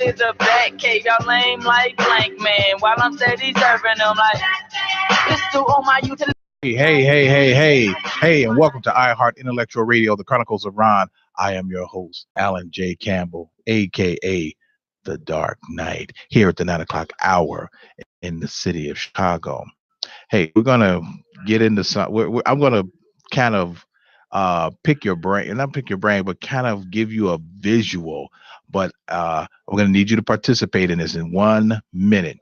is a back cave. Y'all lame like blank, man. While I'm steady serving them like this to all my youth. Hey, and welcome to iHeart Intellectual Radio, the Chronicles of Rohn. I am your host, Alan J. Campbell, aka The Dark Knight, here at the 9 o'clock hour in the city of Chicago. Hey, we're gonna get into some. I'm gonna kind of pick your brain, and not pick your brain, but kind of give you a visual. But we're gonna need you to participate in this in 1 minute.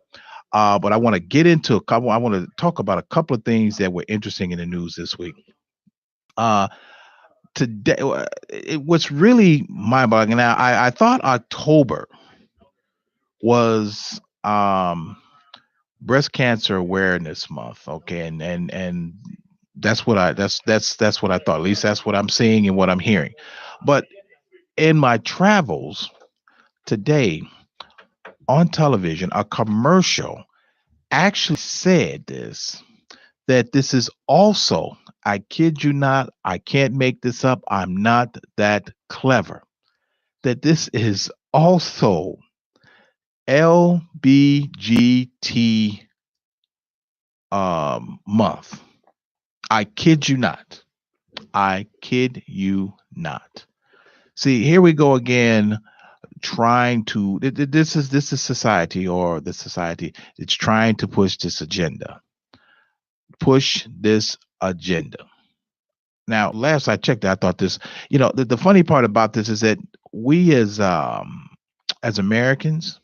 But I want to get into a couple. I want to talk about a couple of things that were interesting in the news this week. Uh, Today, what's really mind-boggling. Now, I thought October was breast cancer awareness month. Okay, and that's what that's what I thought. At least that's what I'm seeing and what I'm hearing. But in my travels today on television, a commercial actually said that this is also, I kid you not, I can't make this up, I'm not that clever, that this is also LBGT month. I kid you not. I kid you not. See, here we go again, trying to this is society, or the society, it's trying to push this agenda. Now, last I checked, I thought this, the funny part about this is that we as Americans,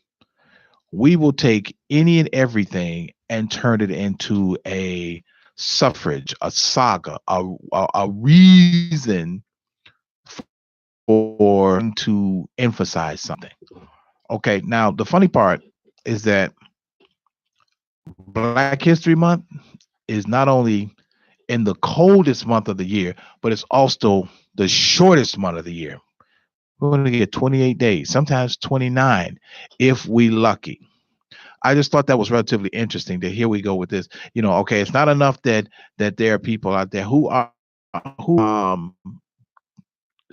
we will take any and everything and turn it into a suffrage, a saga, a reason for to emphasize something. Okay, now the funny part is that Black History Month is not only in the coldest month of the year, but it's also the shortest month of the year. We're going to get 28 days, sometimes 29, if we lucky. I just thought that was relatively interesting. That here we go with this. Okay, it's not enough that there are people out there who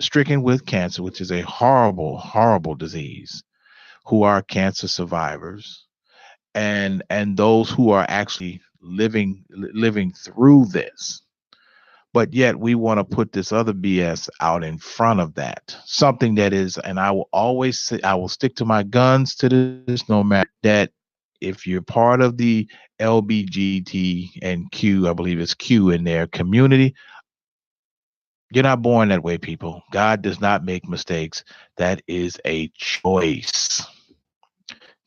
stricken with cancer, which is a horrible, horrible disease, who are cancer survivors, and those who are actually living through this. But yet we want to put this other BS out in front of that. Something that is, and I will always say, I will stick to my guns to this, no matter that. If you're part of the LBGT and Q, I believe it's Q in their community, you're not born that way, people. God does not make mistakes. That is a choice.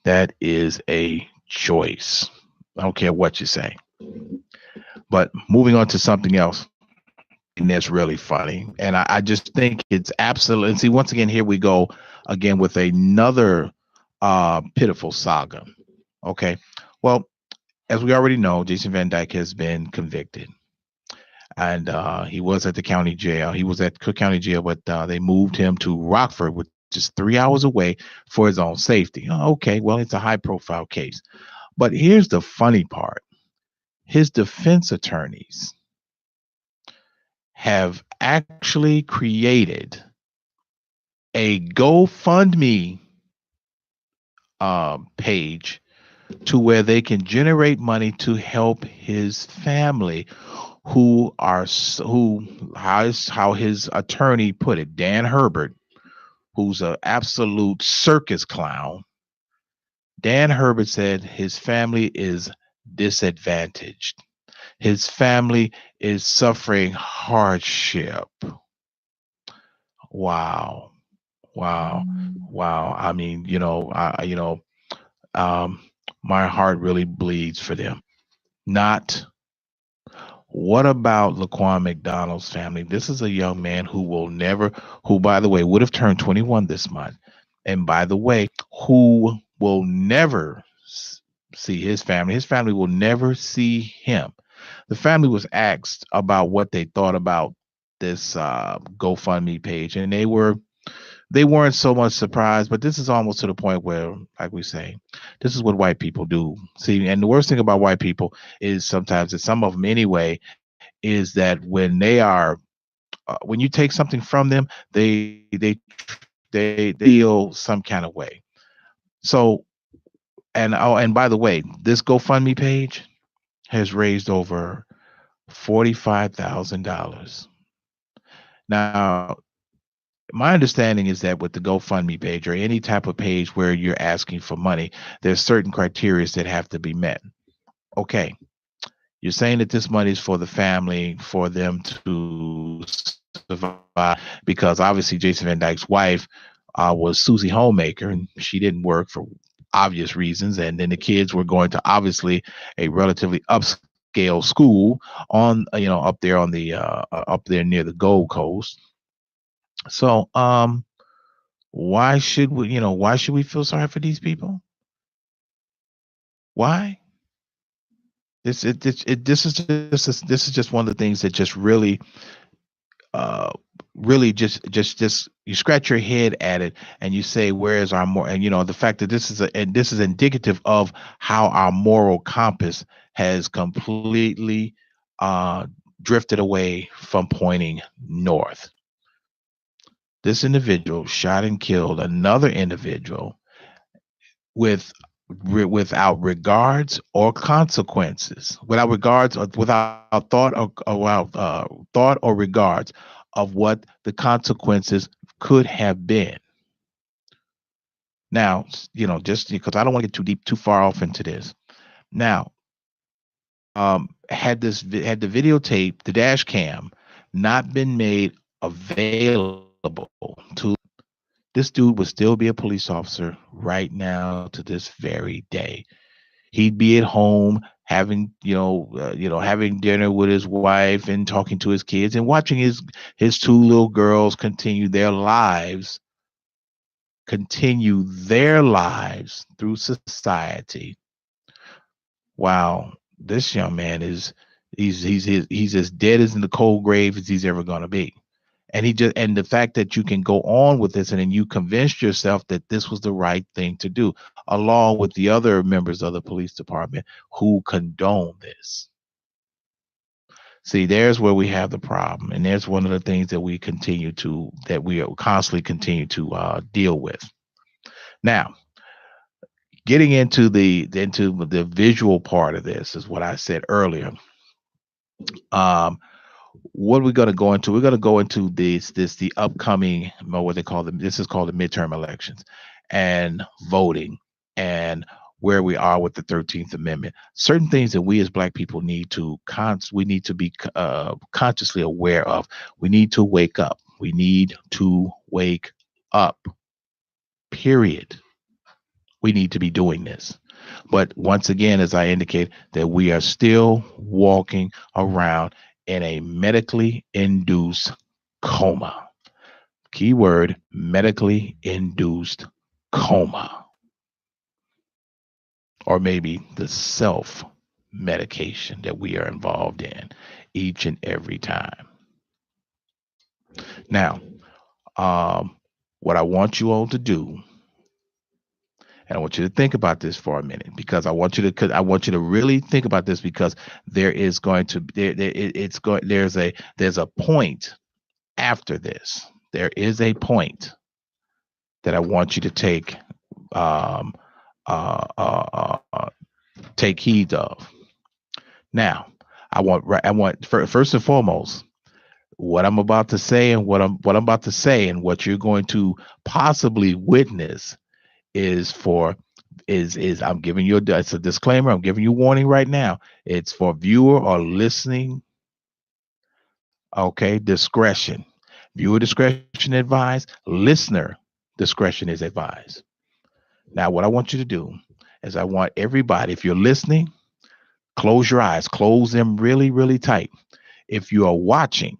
That is a choice. I don't care what you say. But moving on to something else, and that's really funny. And I just think it's absolutely, and see, once again, here we go again with another pitiful saga. Okay. Well, as we already know, Jason Van Dyke has been convicted. And he was at the county jail. He was at Cook County Jail, but they moved him to Rockford, which is 3 hours away, for his own safety. Oh, okay, well, it's a high-profile case. But here's the funny part. His defense attorneys have actually created a GoFundMe page to where they can generate money to help his family, how his attorney put it, Dan Herbert, who's an absolute circus clown. Dan Herbert said his family is disadvantaged. His family is suffering hardship. Wow. I mean, my heart really bleeds for them. Not What about Laquan McDonald's family? This is a young man who, by the way, would have turned 21 this month. And by the way, who will never see his family. His family will never see him. The family was asked about what they thought about this GoFundMe page, and they weren't so much surprised, but this is almost to the point where, like we say, this is what white people do. See, and the worst thing about white people is sometimes, and some of them anyway, is that when when you take something from them, they feel some kind of way. So, and by the way, this GoFundMe page has raised over $45,000. Now, my understanding is that with the GoFundMe page or any type of page where you're asking for money, there's certain criteria that have to be met. Okay, you're saying that this money is for the family, for them to survive, because obviously Jason Van Dyke's wife was Susie Homemaker, and she didn't work for obvious reasons, and then the kids were going to obviously a relatively upscale school on up there on the up there near the Gold Coast. So why should we feel sorry for these people? Why? This is just one of the things that just uh really just you scratch your head at it and you say, where is our more, and the fact that this is indicative of how our moral compass has completely uh drifted away from pointing north. This individual shot and killed another individual with without regards or consequences, without regards or without thought or regards of what the consequences could have been. Now, just because I don't want to get too deep, too far off into this. Now, had the videotape, the dash cam, not been made available to this dude would still be a police officer right now to this very day. He'd be at home having having dinner with his wife and talking to his kids and watching his two little girls continue their lives through society. Wow, this young man is he's as dead as in the cold grave as he's ever going to be. And the fact that you can go on with this and then you convinced yourself that this was the right thing to do, along with the other members of the police department who condone this. See, there's where we have the problem, and there's one of the things that we constantly continue to deal with. Now, getting into the visual part of this is what I said earlier. Um, what we're going to go into, we're going to go into the upcoming, what they call them, this is called the midterm elections, and voting, and where we are with the 13th Amendment. Certain things that we as Black people we need to be consciously aware of. We need to wake up. We need to wake up. Period. We need to be doing this. But once again, as I indicate, that we are still walking around in a medically induced coma. Keyword, medically induced coma. Or maybe the self medication that we are involved in each and every time. Now, what I want you all to do, and I want you to think about this for a minute, because I want you to really think about this, because there's a point after this. There is a point that I want you to um, take heed of. Now, first and foremost, what I'm about to say and what I'm about to say and what you're going to possibly witness is I'm giving you it's a disclaimer. I'm giving you warning right now. It's for viewer or listening. Okay, discretion. Viewer discretion advised. Listener discretion is advised. Now, what I want you to do is I want everybody, if you're listening, close your eyes. Close them really, really tight. If you are watching,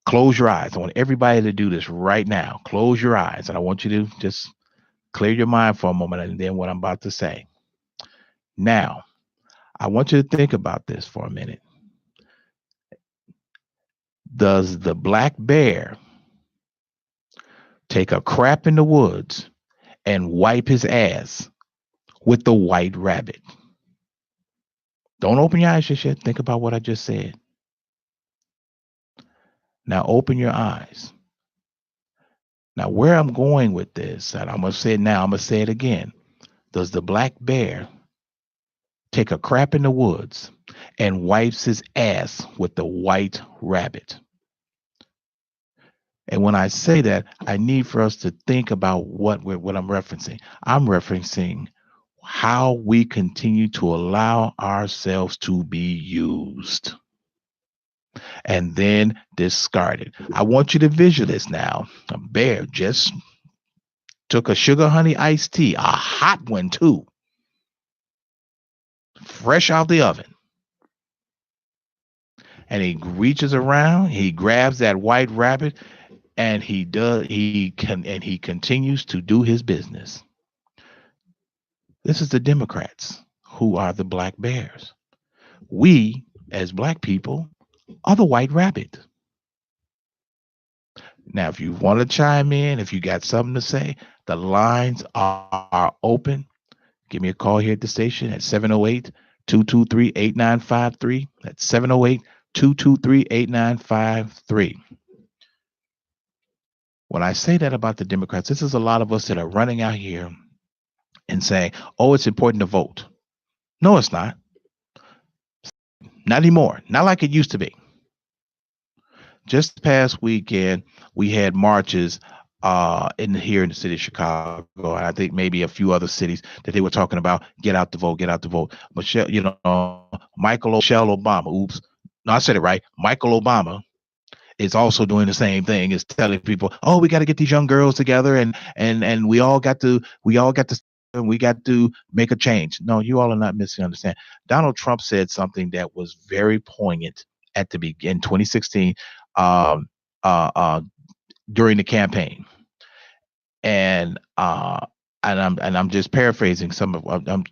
close your eyes. I want everybody to do this right now. Close your eyes. And I want you to just clear your mind for a moment, and then what I'm about to say. Now, I want you to think about this for a minute. Does the black bear take a crap in the woods and wipe his ass with the white rabbit? Don't open your eyes just yet. Think about what I just said. Now open your eyes. Now, where I'm going with this, and I'm going to say it now, I'm going to say it again. Does the black bear take a crap in the woods and wipes his ass with the white rabbit? And when I say that, I need for us to think about what I'm referencing. I'm referencing how we continue to allow ourselves to be used and then discarded. I want you to visualize this now. A bear just took a sugar honey iced tea, a hot one too, fresh out the oven. And he reaches around, he grabs that white rabbit, and he continues to do his business. This is the Democrats who are the black bears. We, as black people, are the white rabbit. Now, if you want to chime in, if you got something to say, the lines are open. Give me a call here at the station at 708-223-8953. That's 708-223-8953. When I say that about the Democrats, this is a lot of us that are running out here and saying, oh, it's important to vote. No, it's not. Not anymore. Not like it used to be. Just past weekend, we had marches here in the city of Chicago, and I think maybe a few other cities that they were talking about get out the vote, get out the vote. Michelle Obama. Oops, no, I said it right. Michael Obama is also doing the same thing, is telling people, oh, we got to get these young girls together, and we all got to make a change. No, you all are not misunderstanding. Donald Trump said something that was very poignant at the beginning in 2016 during the campaign, and I'm just paraphrasing some of what I'm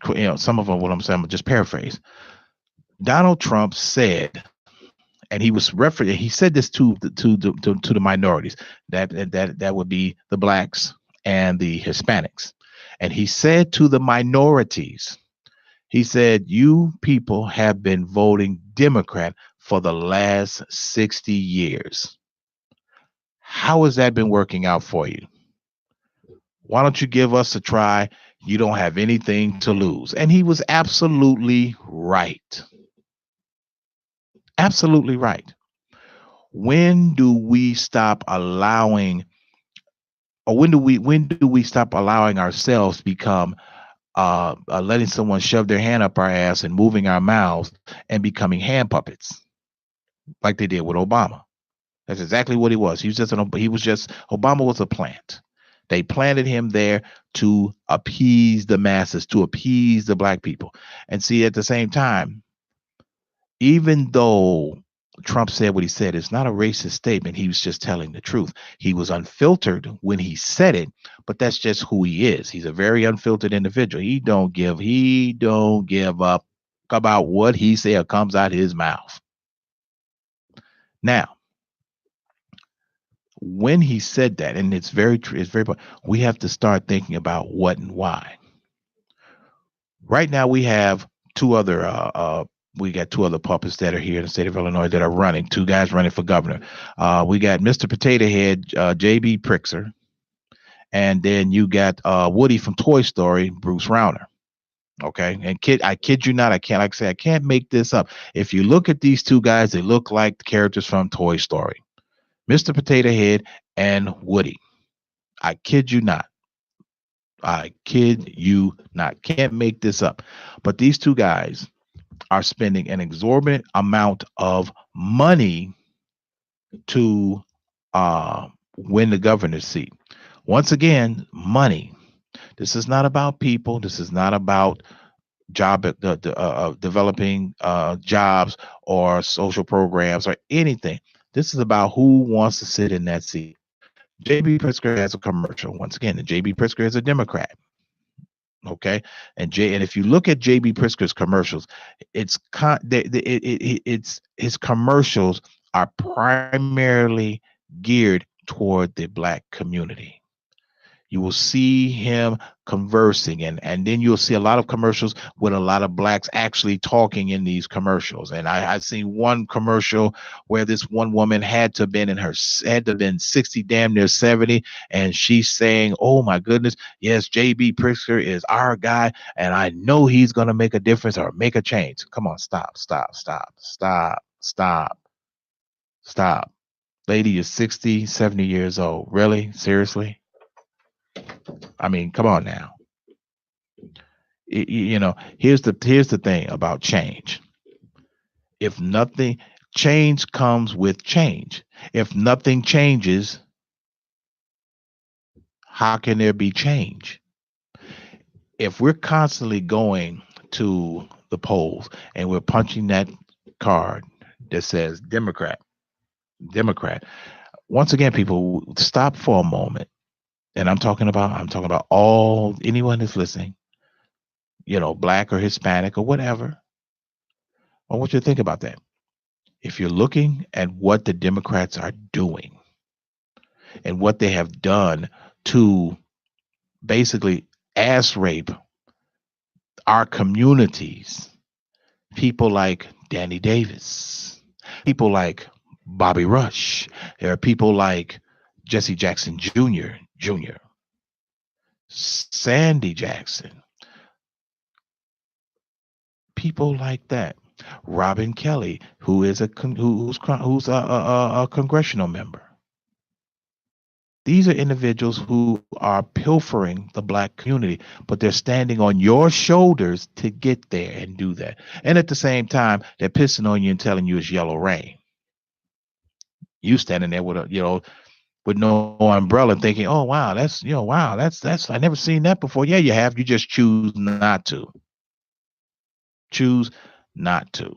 saying. I'm just paraphrase. Donald Trump said, and he was he said this to the minorities, that would be the blacks and the Hispanics, and he said to the minorities, he said, you people have been voting Democrat for the last 60 years. How has that been working out for you? Why don't you give us a try? You don't have anything to lose. And he was absolutely right. Absolutely right. When do we stop allowing, or when do we stop allowing ourselves become letting someone shove their hand up our ass and moving our mouths and becoming hand puppets like they did with Obama? That's exactly what he was. Obama was a plant. They planted him there to appease the masses, to appease the black people. And see, at the same time, even though Trump said what he said, it's not a racist statement. He was just telling the truth. He was unfiltered when he said it, but that's just who he is. He's a very unfiltered individual. He don't give up about what he said or comes out his mouth. Now, when he said that, and it's very, we have to start thinking about what and why. Right now, we have two other puppets that are here in the state of Illinois that are running. Two guys running for governor. We got Mr. Potato Head, J.B. Pritzker, and then you got Woody from Toy Story, Bruce Rauner. Okay, and I kid you not, I can't make this up. If you look at these two guys, they look like the characters from Toy Story. Mr. Potato Head and Woody. I kid you not. Can't make this up. But these two guys are spending an exorbitant amount of money to win the governor's seat. Once again, money. This is not about people. This is not about developing jobs or social programs or anything. This is about who wants to sit in that seat. J.B. Pritzker has a commercial. Once again, J.B. Pritzker is a Democrat. Okay, and if you look at J.B. Pritzker's commercials, it's his commercials are primarily geared toward the black community. You will see him conversing, and then you'll see a lot of commercials with a lot of blacks actually talking in these commercials. And I seen one commercial where this one woman had to have been 60, damn near 70, and she's saying, "Oh my goodness, yes, JB Pritzker is our guy, and I know he's gonna make a difference or make a change." Come on, stop, stop, stop, stop, stop, stop. Lady is 60, 70 years old. Really? Seriously? I mean, come on now. Here's the thing about change. If nothing change comes with change. If nothing changes, how can there be change? If we're constantly going to the polls and we're punching that card that says Democrat, Democrat. Once again, people, stop for a moment. And I'm talking about all anyone that's listening, black or Hispanic or whatever. I want you to think about that. If you're looking at what the Democrats are doing and what they have done to basically ass rape our communities, people like Danny Davis, people like Bobby Rush, there are people like Jesse Jackson Jr., Sandy Jackson, people like that. Robin Kelly, who is a congressional member. These are individuals who are pilfering the black community, but they're standing on your shoulders to get there and do that. And at the same time, they're pissing on you and telling you it's yellow rain. You standing there with no umbrella, thinking, "Oh wow, that's I never seen that before." Yeah, you have. You just choose not to. Choose not to.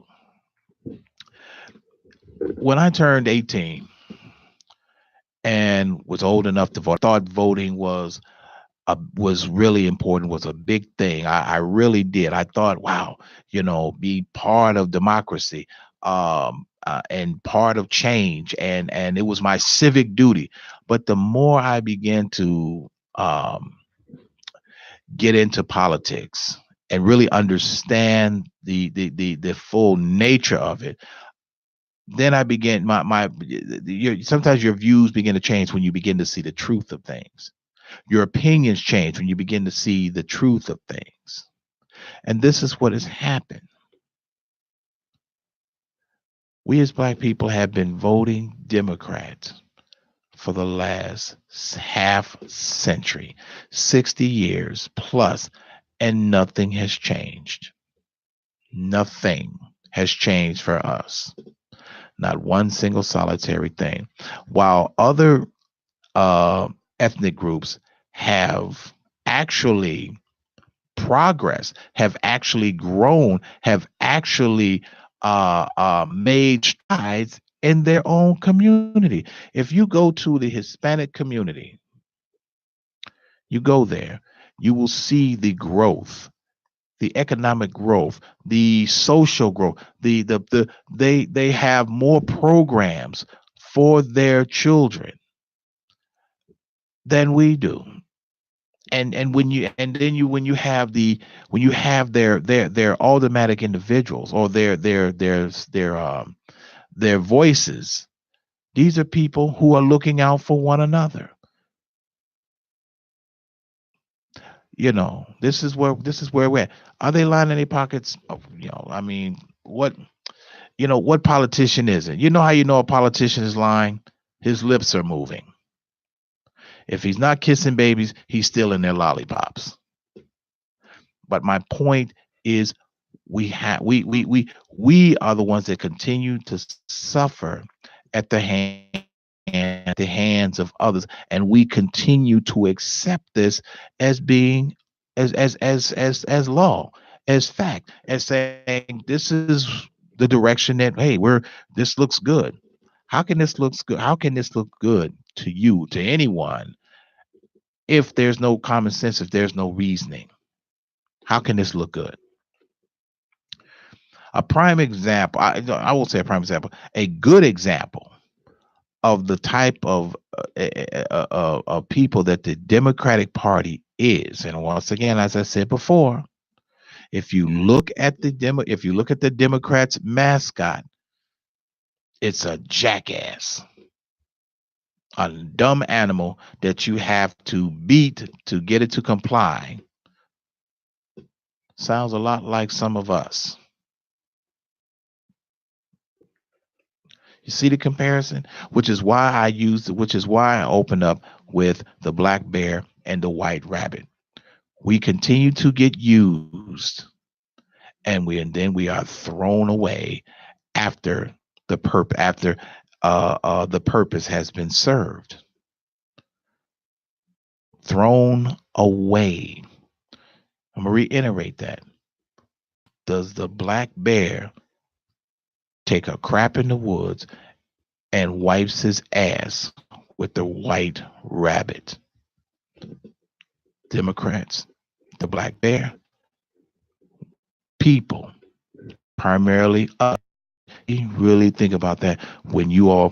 When I turned 18 and was old enough to vote, I thought voting was really important, was a big thing. I really did. I thought, wow, be part of democracy, and part of change, and it was my civic duty. But the more I began to get into politics and really understand the full nature of it, then I began sometimes your views begin to change when you begin to see the truth of things. Your opinions change when you begin to see the truth of things. And this is what has happened. We as black people have been voting Democrats for the last half century, 60 years plus, and nothing has changed. Nothing has changed for us. Not one single solitary thing. While other ethnic groups have actually progressed, have actually grown, have actually made strides in their own community. If you go to the Hispanic community, you go there, you will see the growth, the economic growth, the social growth. They have more programs for their children than we do. And when you have their automatic individuals, or their voices, these are people who are looking out for one another. This is where we're at. Are they lining their pockets? I mean, what politician isn't? You know how you know a politician is lying? His lips are moving. If he's not kissing babies, he's still in their lollipops. But my point is, we are the ones that continue to suffer at the hands of others, and we continue to accept this as being as law, as fact, as saying this is the direction that, hey, this looks good. How can this look good? How can this look good to you, to anyone, if there's no common sense, if there's no reasoning? How can this look good? A prime example, I won't say a prime example, a good example of the type of people that the Democratic Party is. And once again, as I said before, if you look at the Democrats mascot, it's a jackass, a dumb animal that you have to beat to get it to comply. Sounds a lot like some of us. You see the comparison, which is why I open up with the black bear and the white rabbit. We continue to get used, and then we are thrown away after the purpose has been served. Thrown away. I'm gonna reiterate that. Does the black bear take a crap in the woods and wipes his ass with the white rabbit? Democrats, the black bear, people, primarily us. You really think about that when you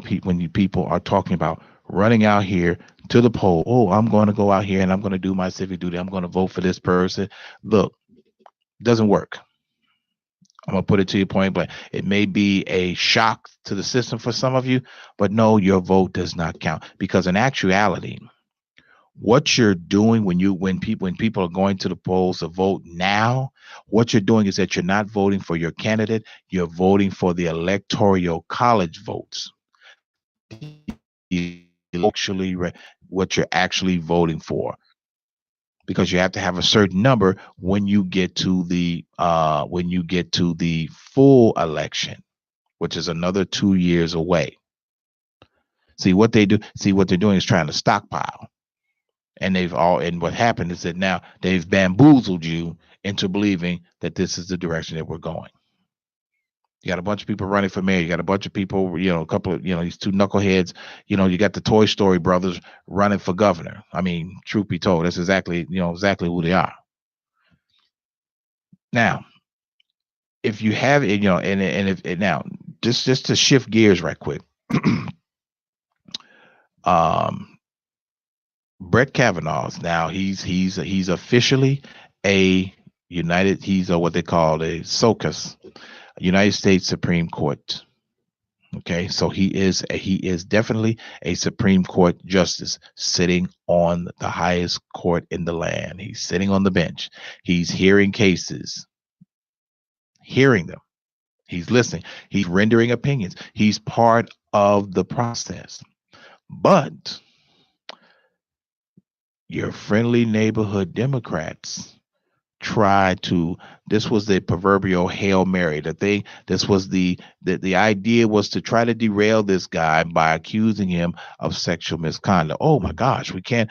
people are talking about running out here to the poll. Oh, I'm going to go out here and I'm going to do my civic duty. I'm going to vote for this person. Look, doesn't work. I'm gonna put it to you point blank. It may be a shock to the system for some of you, but no, your vote does not count, because in actuality, what you're doing when people are going to the polls to vote now, what you're doing is that you're not voting for your candidate, you're voting for the electoral college votes. What you're actually voting for, because you have to have a certain number when you get to the full election, which is another 2 years away. What they're doing is trying to stockpile. And what happened is that now they've bamboozled you into believing that this is the direction that we're going. You got a bunch of people running for mayor. You got a bunch of people, a couple of, these two knuckleheads. You got the Toy Story brothers running for governor. I mean, truth be told, that's exactly who they are. Now, if you have it, and if now just to shift gears right quick, Brett Kavanaugh's now he's officially a he's what they call a SOCUS, United States Supreme Court. Okay, so he is definitely a Supreme Court justice sitting on the highest court in the land. He's sitting on the bench. He's hearing cases, hearing them. He's listening. He's rendering opinions. He's part of the process. But your friendly neighborhood Democrats this was the proverbial Hail Mary. The idea was to try to derail this guy by accusing him of sexual misconduct. Oh my gosh, we can't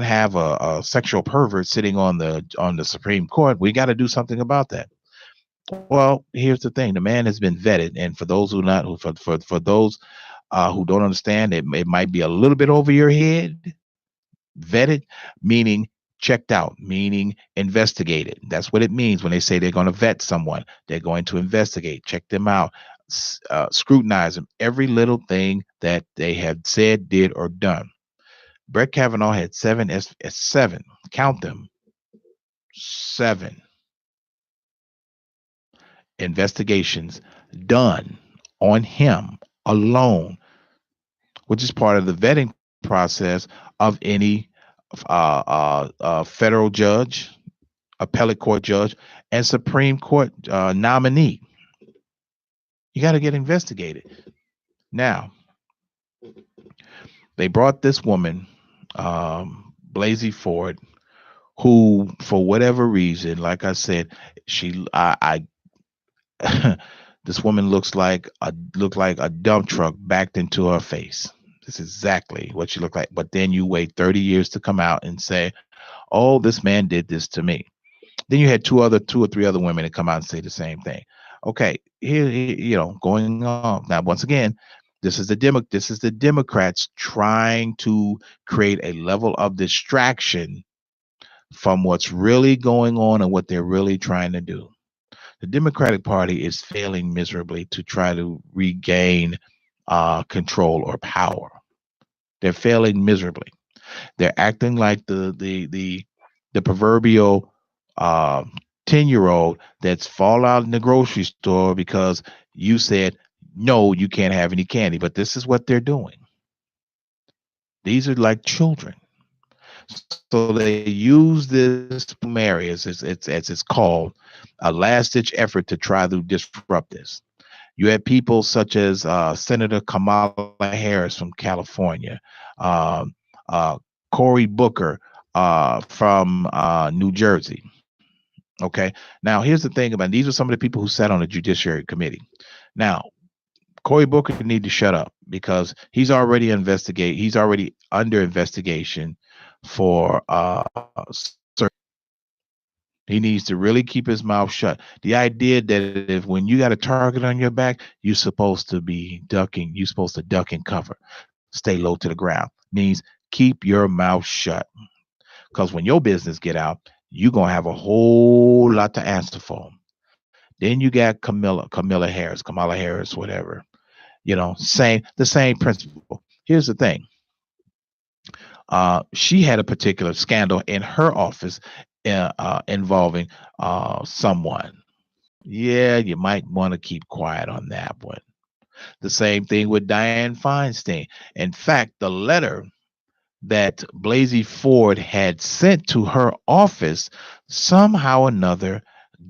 have a sexual pervert sitting on the Supreme Court. We got to do something about that. Well, here's the thing: the man has been vetted, and for those who don't understand, it might be a little bit over your head. Vetted, meaning checked out, meaning investigated. That's what it means when they say they're going to vet someone. They're going to investigate, check them out, scrutinize them, every little thing that they have said, did, or done. Brett Kavanaugh had seven, count them, 7 investigations done on him alone, which is part of the vetting process of any federal judge, appellate court judge, and Supreme Court nominee. You got to get investigated. Now, they brought this woman, Blasey Ford, who, for whatever reason, like I said, this woman looked like a dump truck backed into her face. This is exactly what she looked like. But then you wait 30 years to come out and say, "Oh, this man did this to me." Then you had two or three other women that come out and say the same thing. Okay, here, going on now. Once again, this is the Democrats trying to create a level of distraction from what's really going on and what they're really trying to do. The Democratic Party is failing miserably to try to regain control or power. They're failing miserably. They're acting like the proverbial 10-year-old that's fall out in the grocery store because you said no, you can't have any candy. But this is what they're doing. These are like children. So they use this Mary, as it's called, a last-ditch effort to try to disrupt this. You had people such as Senator Kamala Harris from California, um, Cory Booker from New Jersey. Okay. Now, here's the thing about these are some of the people who sat on the Judiciary Committee. Now, Cory Booker need to shut up because he's already under investigation for he needs to really keep his mouth shut. The idea that if when you got a target on your back, you're supposed to be ducking, you're supposed to duck and cover, stay low to the ground, means keep your mouth shut. Because when your business get out, you're gonna have a whole lot to answer for. Then you got Kamala Harris, whatever. The same principle. Here's the thing. She had a particular scandal in her office involving someone. Yeah, you might want to keep quiet on that one. The same thing with Dianne Feinstein. In fact, the letter that Blasey Ford had sent to her office somehow or another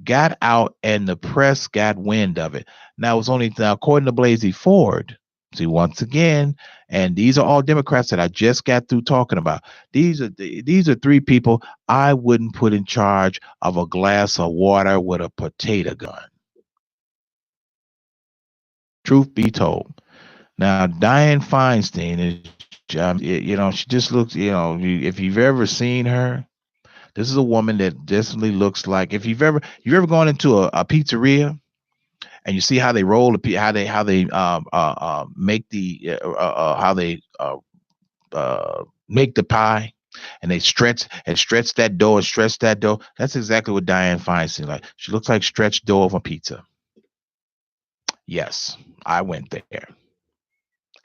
got out and the press got wind of it. Now, according to Blasey Ford, see, once again, and these are all Democrats that I just got through talking about. These are three people I wouldn't put in charge of a glass of water with a potato gun. Truth be told. Now, Dianne Feinstein is, she just looks, if you've ever seen her, this is a woman that definitely looks like, if you've ever gone into a pizzeria and you see how they roll how they make the pie, and they stretch that dough. That's exactly what Dianne Feinstein like. She looks like stretched dough of a pizza. Yes, I went there.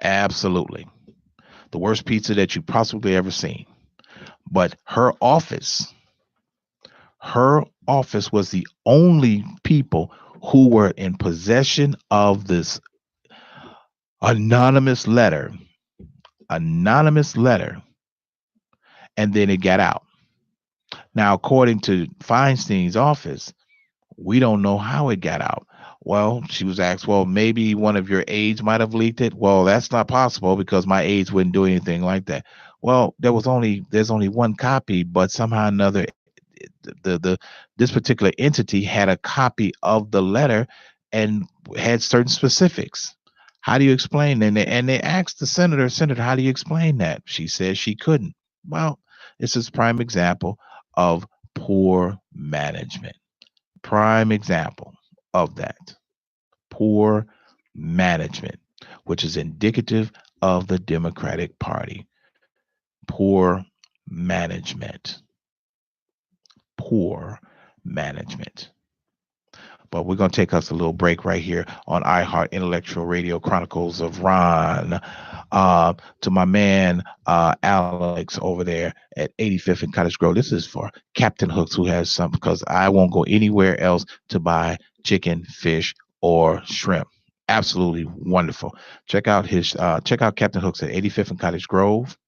Absolutely. The worst pizza that you possibly ever seen. But her office was the only people who were in possession of this anonymous letter, and then it got out. Now, according to Feinstein's office, we don't know how it got out. Well, she was asked, well, maybe one of your aides might have leaked it. Well, that's not possible because my aides wouldn't do anything like that. Well, there's only one copy, but somehow or another, this particular entity had a copy of the letter and had certain specifics. How do you explain? And they asked the senator, how do you explain that? She says she couldn't. Well, this is a prime example of poor management. Prime example of that. Poor management, which is indicative of the Democratic Party. Poor management. Poor management. But we're going to take us a little break right here on iHeart Intellectual Radio, Chronicles of Rohn. To my man Alex over there at 85th and Cottage Grove. This is for Captain Hooks, who has some, because I won't go anywhere else to buy chicken, fish, or shrimp. Absolutely wonderful. Check out Captain Hooks at 85th and Cottage Grove.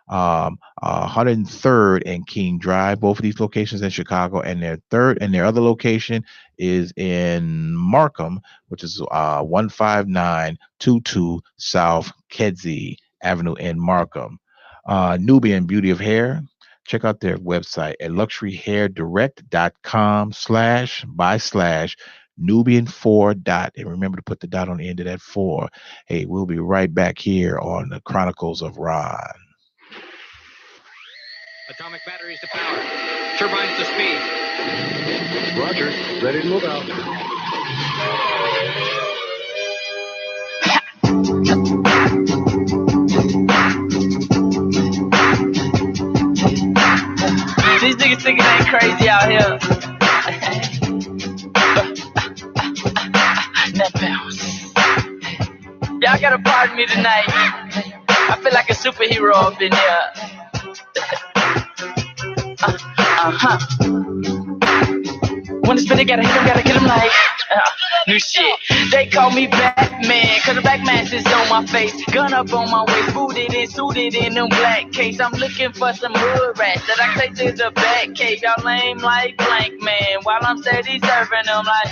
103rd and King Drive, both of these locations in Chicago, and their other location is in Markham, which is 15922 South Kedzie Avenue in Markham. Nubian Beauty of Hair, check out their website at luxuryhairdirect.com/Nubian4 . And remember to put the dot on the end of that 4. Hey, we'll be right back here on the Chronicles of Rohn. Atomic batteries to power. Turbines to speed. Roger. Ready to move out. These niggas thinking they crazy out here. Now bounce. Y'all gotta pardon me superhero up in here. When the spinner gotta hit him like new shit. They call me Batman, cause the black mask is on my face. Gun up on my waist, booted and suited in them black case. I'm looking for some hood rats that I take to the back cave. Y'all lame like blank man, while I'm steady serving them like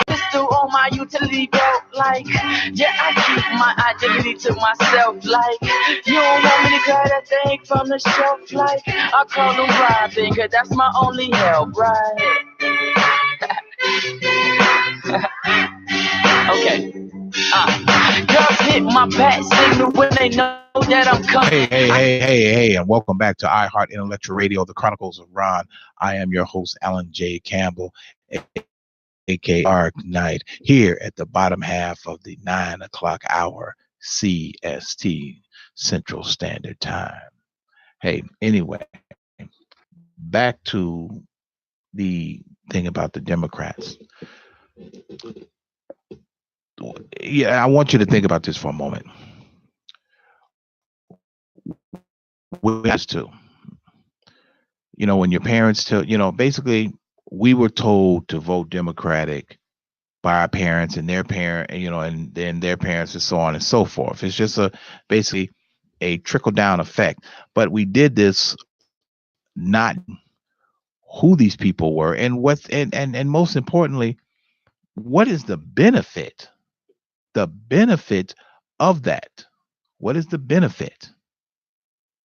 pistol on my utility belt. Like, yeah, I keep my identity to myself. Like, you don't want me to grab that thing from the shelf. Like, I call them Robin, cause that's my only help, right? Okay. Girls hit my bat signal when they know that I'm coming. Hey, and welcome back to iHeart Intellectual Radio, the Chronicles of Rohn. I am your host, Alan J. Campbell, aka Arc Knight, here at the bottom half of the 9 o'clock hour CST, Central Standard Time. Hey, anyway, back to the thing about the Democrats. Yeah, I want you to think about this for a moment. We have to, when your parents tell, basically we were told to vote Democratic by our parents and their parent, and then their parents and so on and so forth. It's just basically a trickle down effect. But we did this not who these people were and and most importantly, what is the benefit? The benefit of that. What is the benefit?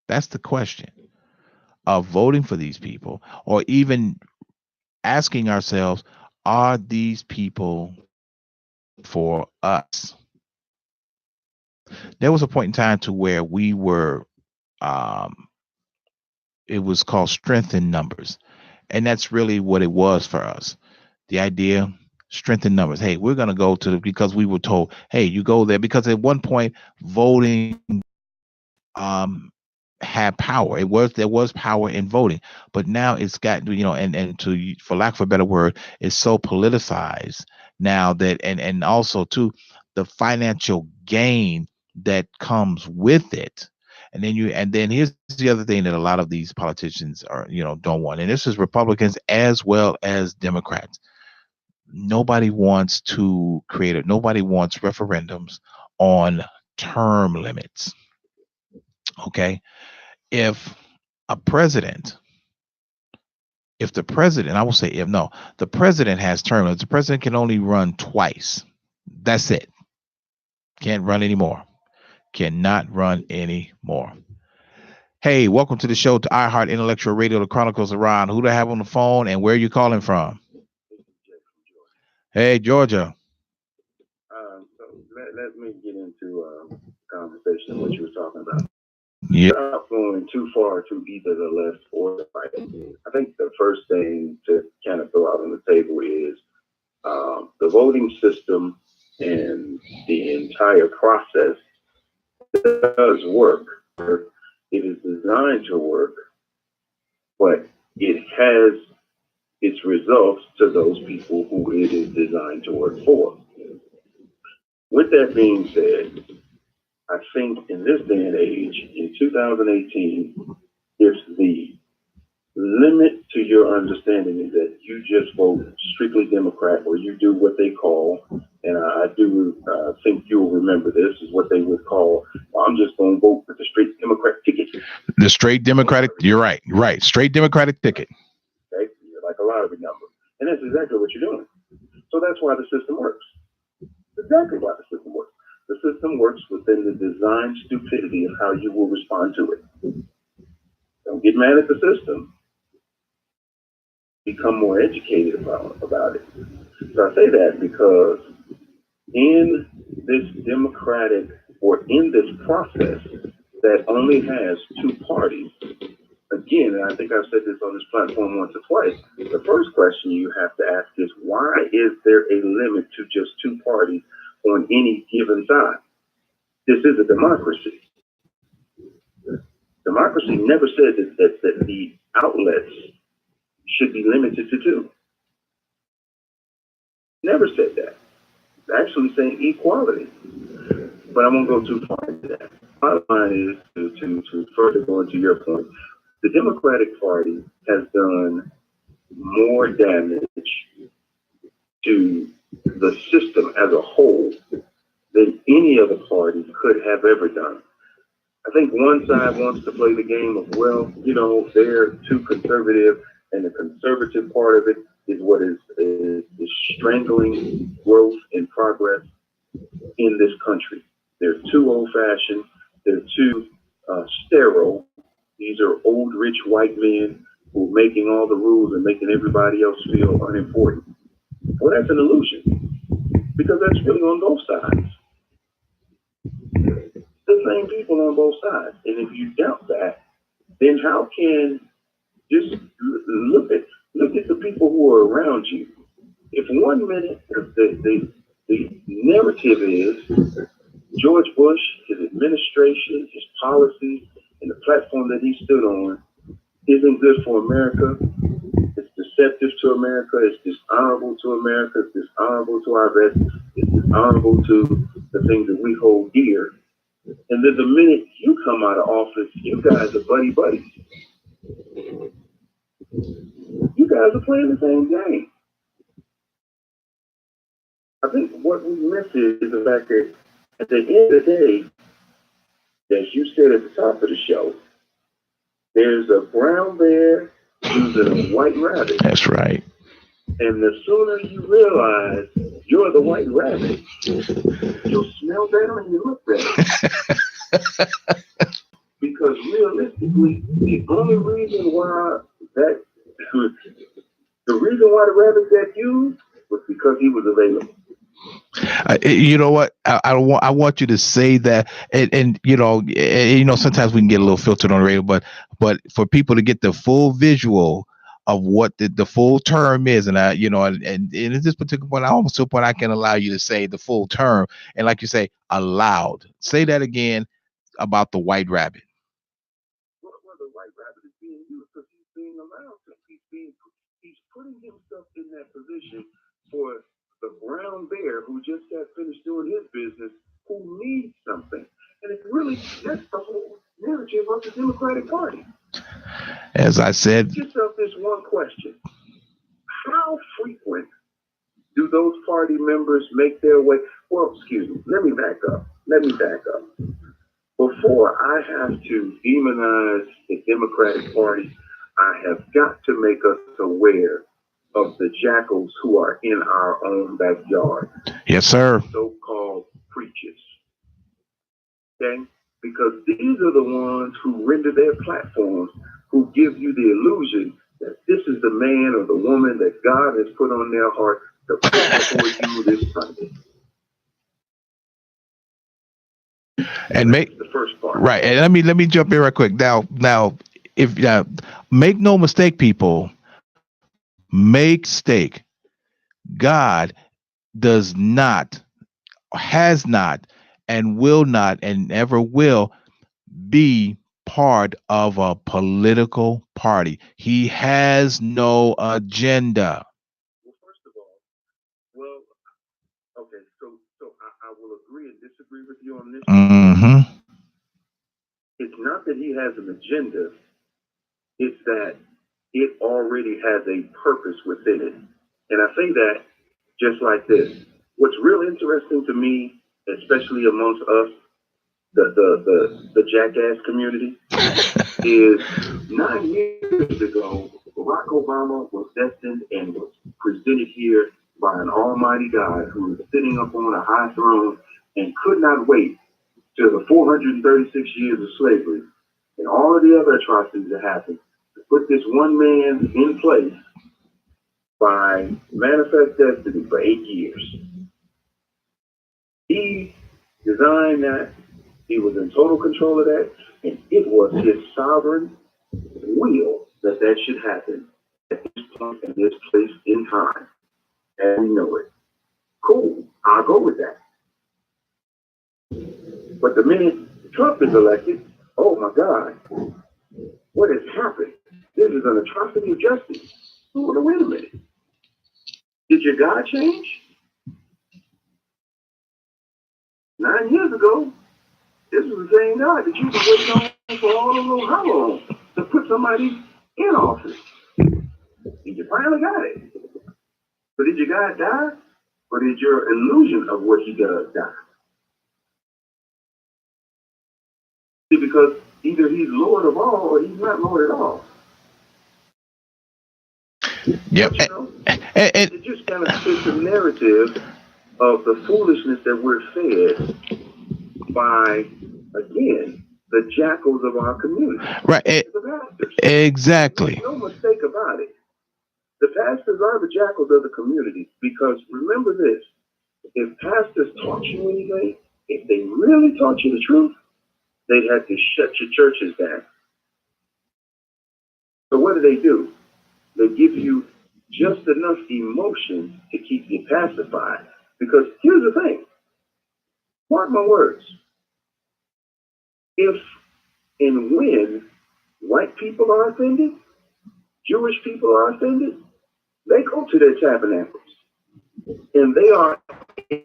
That's the question of voting for these people, or even asking ourselves, are these people for us? There was a point in time to where we were, it was called strength in numbers. And that's really what it was for us. The idea, strength in numbers. Hey, we're going to go because we were told, hey, you go there. Because at one point, voting had power. There was power in voting, but now it's got, for lack of a better word, it's so politicized now that, and also too, the financial gain that comes with it. And then here's the other thing that a lot of these politicians are, don't want. And this is Republicans as well as Democrats. Nobody wants nobody wants referendums on term limits. Okay. If the president has term limits, the president can only run twice. That's it. Can't run anymore. Cannot run anymore. Hey, welcome to the show, to iHeart Intellectual Radio, the Chronicles of Rohn. Who do I have on the phone and where are you calling from? Hey, Georgia. So let me get into conversation of what you were talking about. Yeah. Without going too far to either the left or the right, I think the first thing to kind of throw out on the table is the voting system and the entire process does work. It is designed to work, but it has its results to those people who it is designed to work for. With that being said, I think in this day and age, in 2018, if the limit to your understanding is that you just vote strictly Democrat, or you do what they call, and I do think you'll remember this, is what they would call, well, I'm just going to vote for the straight Democrat ticket. The straight Democratic, you're right. Straight Democratic ticket. Okay, like a lottery number. And that's exactly what you're doing. So that's why the system works. Exactly why the system works. The system works within the design stupidity of how you will respond to it. Don't get mad at the system. Become more educated about it. So I say that because in this democratic, or in this process that only has two parties, again, and I think I've said this on this platform once or twice, the first question you have to ask is, why is there a limit to just two parties on any given side? This is a democracy. Democracy never said that the outlets should be limited to two. Never said that. It's actually saying equality. But I won't go too far into that. bottom line is to further go into your point, the Democratic Party has done more damage to the system as a whole than any other party could have ever done. I think one side wants to play the game of, well, they're too conservative, and the conservative part of it is what is strangling growth and progress in this country. They're too old-fashioned. They're too sterile. These are old, rich white men who are making all the rules and making everybody else feel unimportant. Well, that's an illusion, because that's really on both sides. The same people on both sides. And if you doubt that, then how can just look at the people who are around you? If 1 minute the narrative is George Bush, his administration, his policies, and the platform that he stood on isn't good for America, it's deceptive to America, it's dishonorable to America, it's dishonorable to our vets, it's dishonorable to the things that we hold dear. And then the minute you come out of office, you guys are buddies. You guys are playing the same game. I think what we miss is the fact that at the end of the day, as you said at the top of the show, there's a brown bear using a white rabbit. That's right. And the sooner you realize you're the white rabbit, you'll smell better and you look better. Because realistically, the only reason why the rabbit got used was because he was available. You know what? I want you to say that, and sometimes we can get a little filtered on the radio, but for people to get the full visual of what the full term is, and and in this particular point, I almost to a point I can allow you to say the full term, and like you say, allowed. Say that again about the white rabbit. Well, the white rabbit is being used because he's being allowed to. He's putting himself in that position for the brown bear who just got finished doing his business, who needs something. And it's really, that's the whole narrative of the Democratic Party. As I said, ask yourself this one question. How frequent do those party members make their way? Well, excuse me, let me back up. Before I have to demonize the Democratic Party, I have got to make us aware of the jackals who are in our own backyard. Yes, sir. So-called preachers. Okay? Because these are the ones who render their platforms, who give you the illusion that this is the man or the woman that God has put on their heart to put before you this Sunday. And make the first part. Right. And let me jump in right quick. Now, if make no mistake, people, God does not, has not, and will not, and never will be part of a political party. He has no agenda. Well, first of all, okay, so I will agree and disagree with you on this. Mm-hmm. It's not that he has an agenda, it's that it already has a purpose within it. And I say that just like this. What's real interesting to me, especially amongst us, the jackass community, is 9 years ago, Barack Obama was destined and was presented here by an almighty God who was sitting up on a high throne and could not wait till the 436 years of slavery and all of the other atrocities that happened to put this one man in place by manifest destiny for 8 years. He designed that. He was in total control of that, and it was his sovereign will that should happen at this point in this place in time. And we know it. Cool, I'll go with that. But the minute Trump is elected, oh my God, what has happened? This is an atrocity of justice. Oh, wait a minute. Did your God change? 9 years ago, this is the same God that you've been waiting on for all along, how long, to put somebody in office. And you finally got it. But did your God die? Or did your illusion of what he does die? See, because either he's Lord of all or he's not Lord at all. Yep. But, it just kind of fits the narrative of the foolishness that we're fed by, again, the jackals of our community. Right. The pastors. Exactly. There's no mistake about it. The pastors are the jackals of the community, because remember this, if pastors taught you anything, if they really taught you the truth, they'd have to shut your churches down. So what do? They give you just enough emotion to keep you pacified. Because here's the thing, mark my words, if and when white people are offended, Jewish people are offended, they go to their tabernacles and they are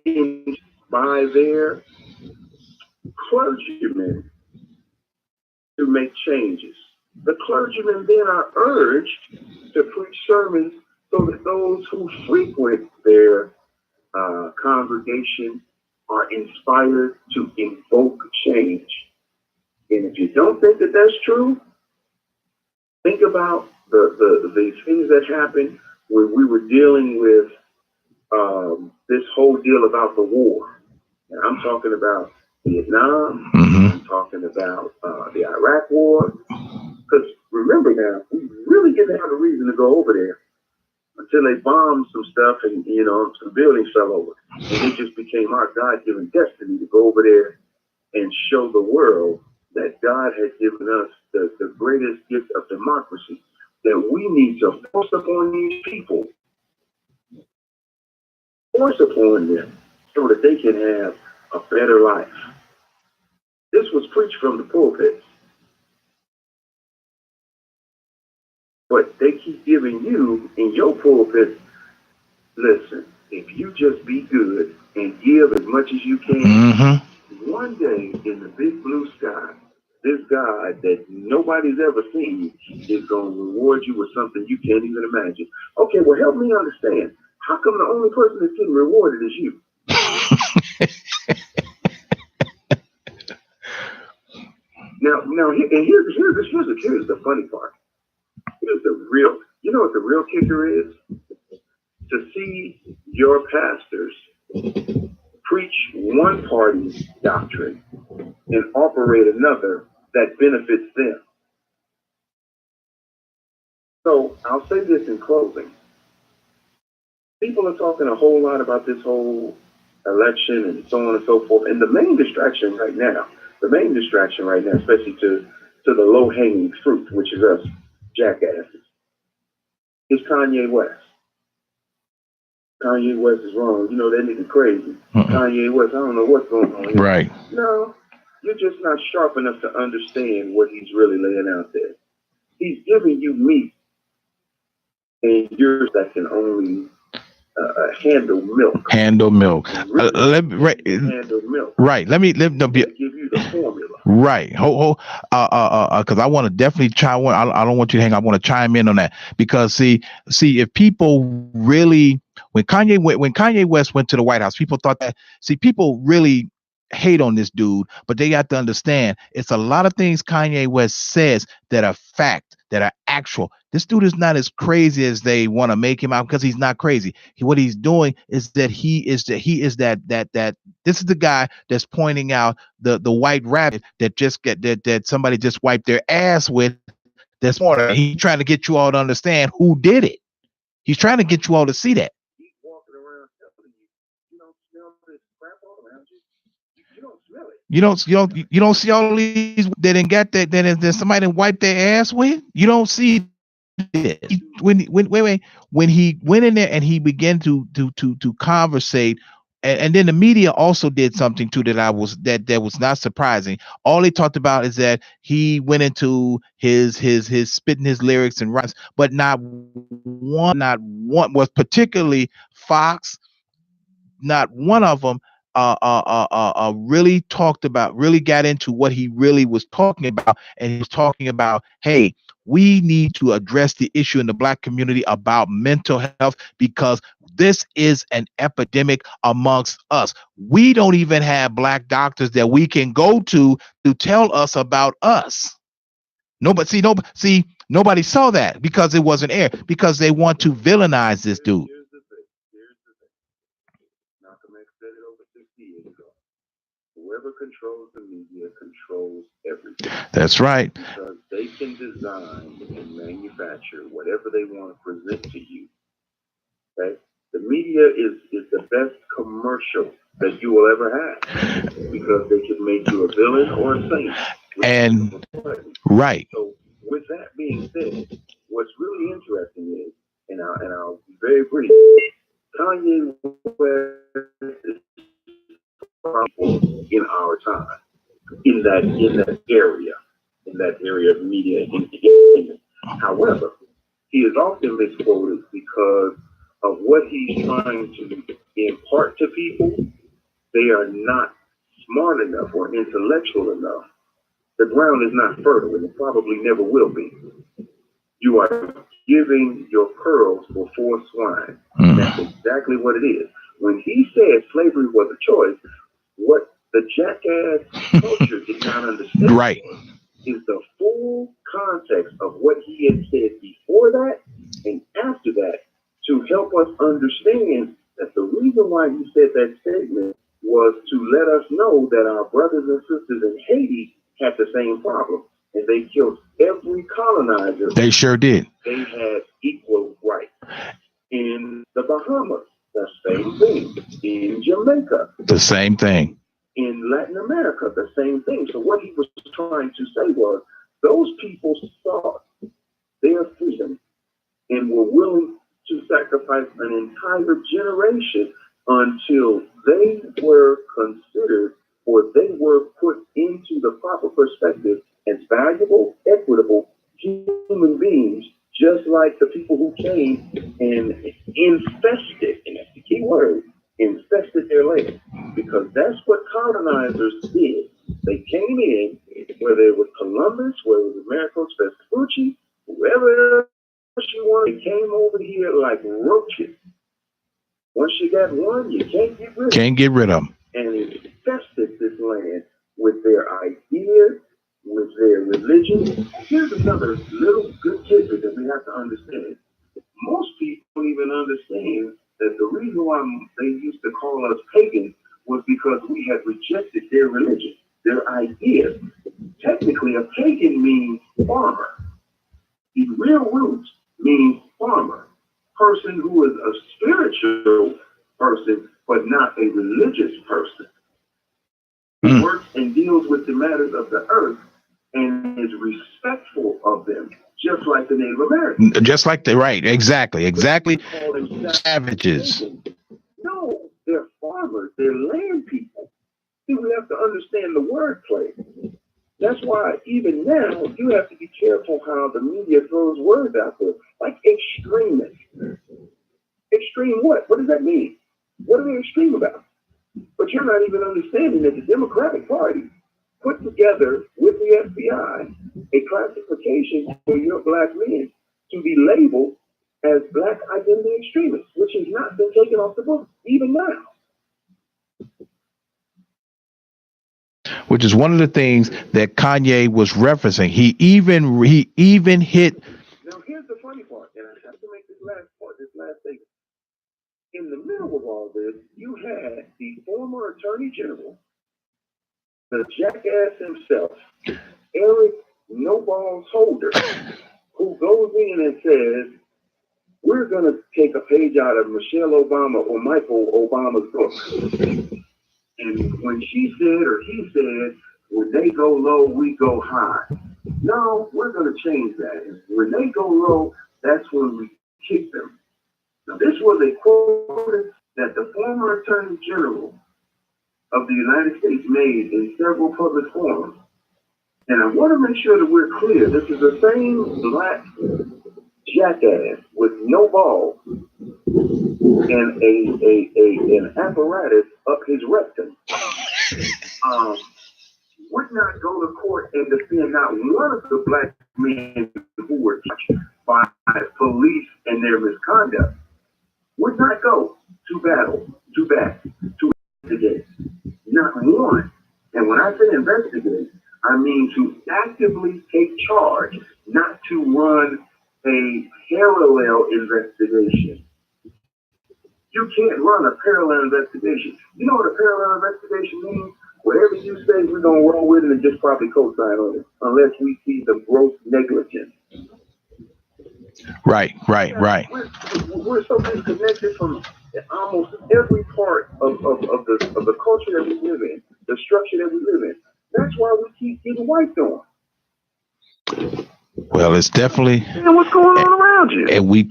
changed by their clergymen to make changes. The clergymen then are urged to preach sermons so that those who frequent their congregation are inspired to invoke change. And if you don't think that that's true, think about the things that happened when we were dealing with this whole deal about the war. And I'm talking about Vietnam. I'm talking about the Iraq war. Because remember now, we really didn't have a reason to go over there until they bombed some stuff and, some buildings fell over. And it just became our God-given destiny to go over there and show the world that God has given us the greatest gift of democracy, that we need to force upon these people, force upon them so that they can have a better life. This was preached from the pulpit. But they keep giving you in your pulpit, listen, if you just be good and give as much as you can, one day in the big blue sky, this God that nobody's ever seen is going to reward you with something you can't even imagine. Okay, well, help me understand. How come the only person that's getting rewarded is you? Now, here's the funny part. Here's the real, you know what the real kicker is? To see your pastors preach one party's doctrine and operate another that benefits them. So I'll say this in closing. People are talking a whole lot about this whole election and so on and so forth. And the main distraction right now, especially to the low-hanging fruit, which is us jackasses, is Kanye West. Kanye West is wrong. You know, that nigga crazy. Kanye West, I don't know what's going on here. Right. No, you're just not sharp enough to understand what he's really laying out there. He's giving you meat, and yours that can only handle milk. Handle milk. Handle milk. Right. Let me give you the formula. Right. Because I want to definitely chime. I don't want you to hang. I want to chime in on that because see, if people really, when Kanye West went to the White House, people thought that. See, people really hate on this dude, but they got to understand it's a lot of things Kanye West says that are fact, that are actual. This dude is not as crazy as they want to make him out because he's not crazy. What he's doing is that he is that this is the guy that's pointing out the white rabbit that just that somebody just wiped their ass with this morning. He's trying to get you all to understand who did it. He's trying to get you all to see that. He's walking around telling you don't smell this crap all around you. You don't smell it. You don't see all these that didn't get that. Then somebody wiped their ass with. You don't see it. When he went in there and he began to conversate, and then the media also did something too that was not surprising. All they talked about is that he went into his spitting his lyrics and rhymes, but not one was particularly Fox. Not one of them really got into what he really was talking about. And he was talking about, hey, we need to address the issue in the Black community about mental health, because this is an epidemic amongst us. We don't even have Black doctors that we can go to tell us about us. Nobody saw that because it wasn't aired, because they want to villainize this dude. Here's the thing. Malcolm X said it over 60 years ago. Whoever controls the media controls everything. That's right. Because they can design and manufacture whatever they want to present to you. Okay? The media is the best commercial that you will ever have, because they can make you a villain or a saint. And right. So with that being said, what's really interesting is, and I'll be very brief, Kanye West is in our time, in that area of media and entertainment. However, he is often misquoted because of what he's trying to impart to people. They are not smart enough or intellectual enough. The ground is not fertile, and it probably never will be. You are giving your pearls before swine. That's exactly what it is. When he said slavery was a choice, what the jackass culture did not understand right. is the full context of what he had said before that and after that, to help us understand that the reason why he said that statement was to let us know that our brothers and sisters in Haiti had the same problem, and they killed every colonizer. They sure did. They had equal rights. In the Bahamas, the same thing. In Jamaica, the same thing. In Latin America, the same thing. So what he was trying to say was, those people sought their freedom and were willing to sacrifice an entire generation until they were considered, or they were put into the proper perspective as valuable, equitable human beings, just like the people who came and infested, and that's the key word, infested their land. Because that's what colonizers did. They came in, whether it was Columbus, whether it was Amerigo Vespucci, whoever else you want, they came over here like roaches. Once you got one, you can't get rid of them. Can't get rid of them. And infested this land with their ideas, with their religion. Here's another little good tidbit that we have to understand. Most people don't even understand that the reason why they used to call us pagans was because we had rejected their religion, their ideas. Technically, a pagan means farmer. The real roots means farmer, person who is a spiritual person, but not a religious person. He works and deals with the matters of the earth and is respectful of them, just like the Native Americans. Just like right, exactly. Savages. No, they're farmers, they're land people. See, we have to understand the wordplay. That's why even now you have to be careful how the media throws words out there, like extremist. Extreme what? What does that mean? What are they extreme about? But you're not even understanding that the Democratic Party put together with the FBI a classification for your black men to be labeled as black identity extremists, which has not been taken off the books even now. Which is one of the things that Kanye was referencing. He even hit. Now here's the funny part, and I have to make this last statement. In the middle of all this, you had the former Attorney General, the jackass himself, Eric No Balls Holder, who goes in and says, we're going to take a page out of Michelle Obama or Michael Obama's book. And when she said or he said, when they go low, we go high. No, we're going to change that. And when they go low, that's when we kick them. Now, this was a quote that the former Attorney General of the United States made in several public forums. And I want to make sure that we're clear. This is the same black jackass with no balls and an apparatus up his rectum, would not go to court and defend not one of the black men who were touched by police and their misconduct, would not go to battle, to bat, to investigate. Not one. And when I say investigate, I mean to actively take charge, not to run a parallel investigation. You can't run a parallel investigation. You know what a parallel investigation means? Whatever you say, we're going to roll with it and just probably co-sign on it, unless we see the gross negligence. Right. We're so disconnected from almost every part of the culture that we live in, the structure that we live in. That's why we keep getting wiped on. Well, it's definitely. And what's going on around you? And we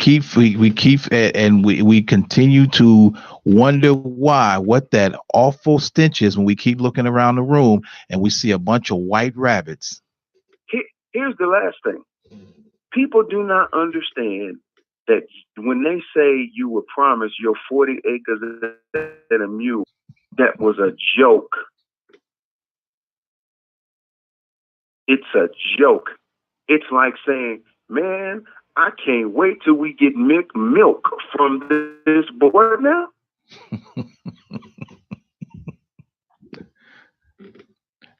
continue to wonder what that awful stench is when we keep looking around the room and we see a bunch of white rabbits. Here's the last thing. People do not understand that when they say you were promised your 40 acres and a mule, that was a joke. It's a joke. It's like saying, man, I can't wait till we get milk from this boy now.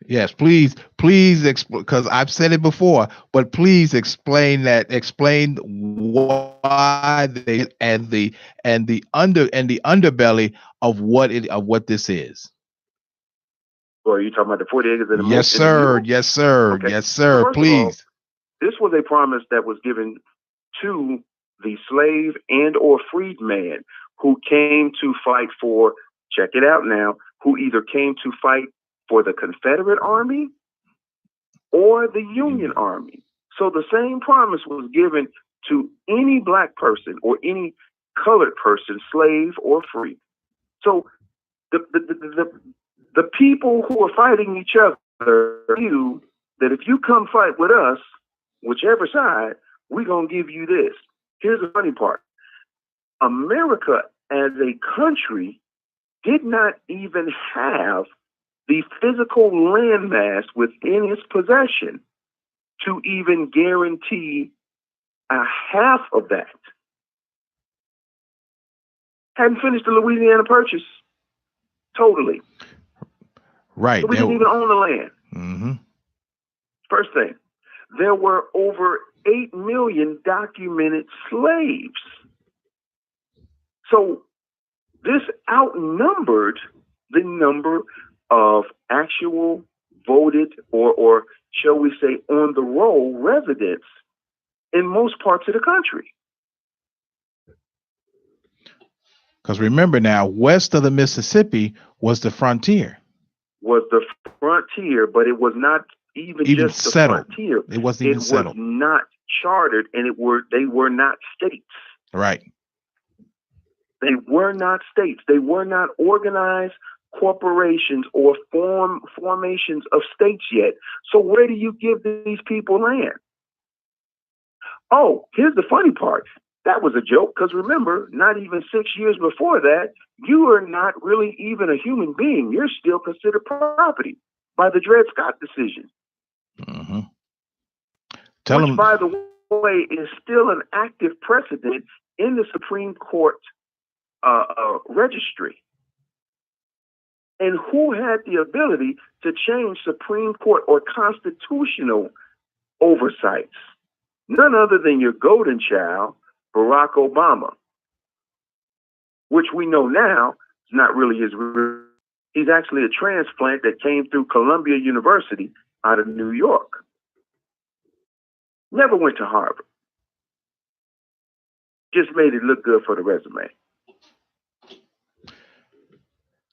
Yes, please, because I've said it before, but please explain why they and the underbelly of what this is. Well, are you talking about the 40 acres and a mule? Yes, sir. Okay. Yes, sir. So please. This was a promise that was given to the slave and or freedman who came to fight for, check it out now, who either came to fight for the Confederate Army or the Union Army. So the same promise was given to any black person or any colored person, slave or free. So the people who are fighting each other knew that if you come fight with us, whichever side, we're going to give you this. Here's the funny part. America as a country did not even have the physical landmass within its possession to even guarantee a half of that. Hadn't finished the Louisiana Purchase totally. Right. So we didn't even own the land. Mm-hmm. First thing, there were over 8 million documented slaves. So this outnumbered the number of actual voted or shall we say on the roll residents in most parts of the country. Because remember now, west of the Mississippi was the frontier. Was the frontier, but it was not even just settled. The frontier. It wasn't even settled. It was not chartered, and they were not states. Right. They were not states. They were not organized corporations or formations of states yet. So where do you give these people land? Oh, here's the funny part. That was a joke, because remember, not even 6 years before that, you are not really even a human being. You're still considered property by the Dred Scott decision. Mm-hmm. Which, by the way, is still an active precedent in the Supreme Court registry. And who had the ability to change Supreme Court or constitutional oversights? None other than your golden child, Barack Obama, which we know now is not really his real. He's actually a transplant that came through Columbia University out of New York. Never went to Harvard. Just made it look good for the resume.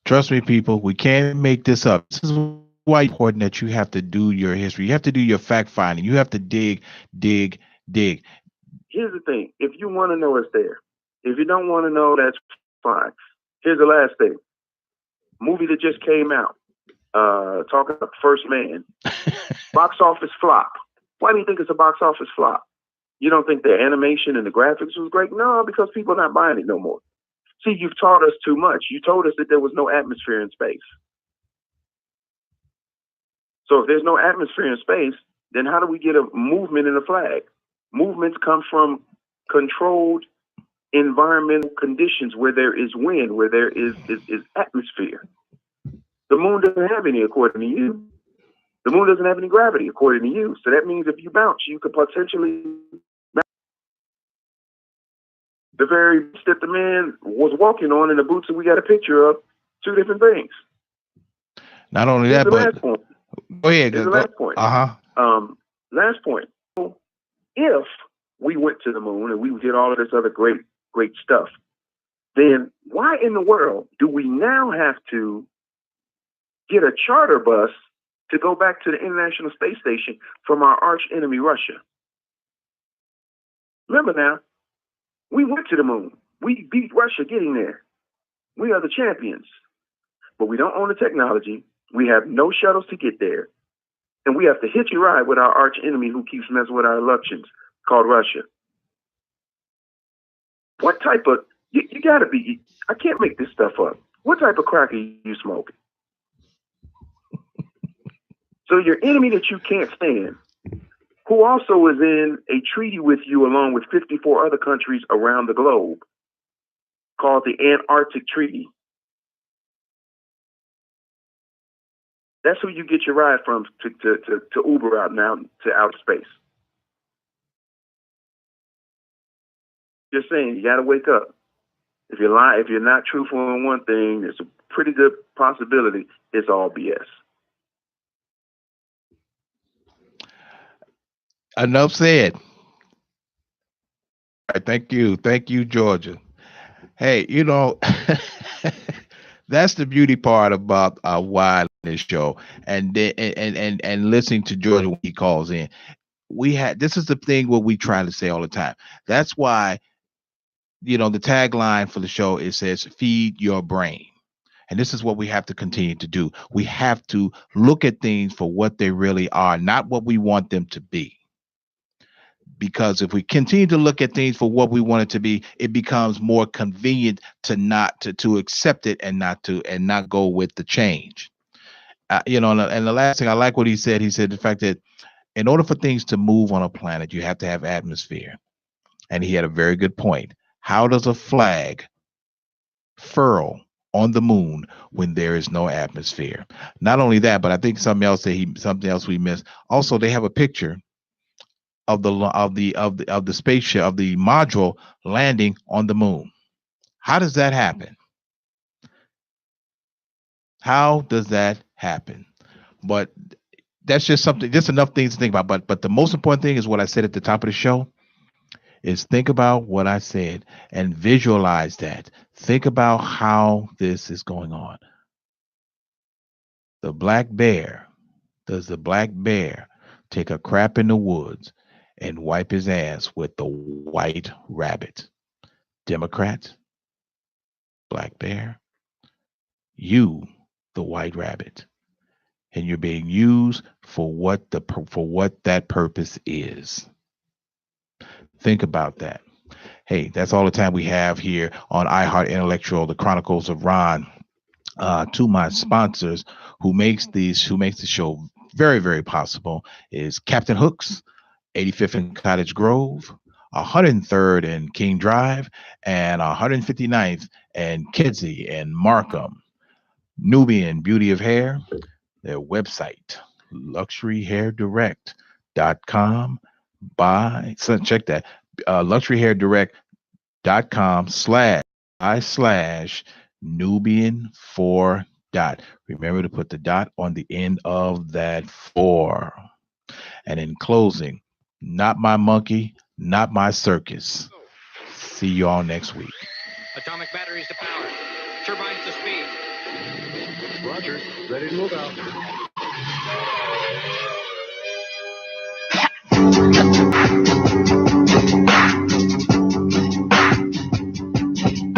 Trust me, people, we can't make this up. This is why it's important that you have to do your history. You have to do your fact finding. You have to dig. Here's the thing. If you want to know, it's there. If you don't want to know, that's fine. Here's the last thing. Movie that just came out. Talking about First Man. Box office flop. Why do you think it's a box office flop? You don't think the animation and the graphics was great? No, because people are not buying it no more. See, you've taught us too much. You told us that there was no atmosphere in space. So if there's no atmosphere in space, then how do we get a movement in a flag? Movements come from controlled environmental conditions where there is wind, where there is atmosphere. The moon doesn't have any, according to you. The moon doesn't have any gravity, according to you. So that means if you bounce, you could potentially bounce. The very boots that the man was walking on and the boots that we got a picture of, two different things. Not only that, but go ahead. Here's the last point. Last point. If we went to the moon and we did all of this other great stuff, then why in the world do we now have to get a charter bus to go back to the International Space Station from our arch enemy, Russia? Remember now, we went to the moon. We beat Russia getting there. We are the champions. But we don't own the technology. We have no shuttles to get there. And we have to hitch a ride with our arch enemy who keeps messing with our elections, called Russia. What type of, you gotta be, I can't make this stuff up. What type of crack are you smoking? So your enemy that you can't stand, who also is in a treaty with you along with 54 other countries around the globe, called the Antarctic Treaty. That's who you get your ride from to Uber out now to outer space. Just saying, you got to wake up. If you're not truthful in one thing, there's a pretty good possibility it's all BS. Enough said. All right, thank you, Georgia. Hey, that's the beauty part about why this show and listening to Georgia when he calls in. This is the thing what we try to say all the time. That's why, the tagline for the show, it says feed your brain. And this is what we have to continue to do. We have to look at things for what they really are, not what we want them to be. Because if we continue to look at things for what we want it to be, it becomes more convenient to accept it and not go with the change. And the last thing I like what he said the fact that in order for things to move on a planet, you have to have atmosphere. And he had a very good point. How does a flag furl on the moon when there is no atmosphere? Not only that, but I think something else we missed. Also, they have a picture of the spaceship, of the module landing on the moon. How does that happen? How does that happen? But that's just enough things to think about. But the most important thing is what I said at the top of the show is think about what I said and visualize that. Think about how this is going on. Does the black bear take a crap in the woods and wipe his ass with the white rabbit? Democrat, black bear, you, the white rabbit, and you're being used for what that purpose is. Think about that. Hey, that's all the time we have here on iHeart Intellectual, the Chronicles of Rohn. To my sponsors who makes the show very, very possible is Captain Hooks, 85th and Cottage Grove, 103rd and King Drive, and 159th and Kedzie and Markham. Nubian Beauty of Hair, their website, luxuryhairdirect.com. Check that, luxuryhairdirect.com/Nubian4. Remember to put the dot on the end of that 4. And in closing, not my monkey, not my circus. See you all next week. Atomic batteries to power. Turbines to speed. Roger. Ready to move out.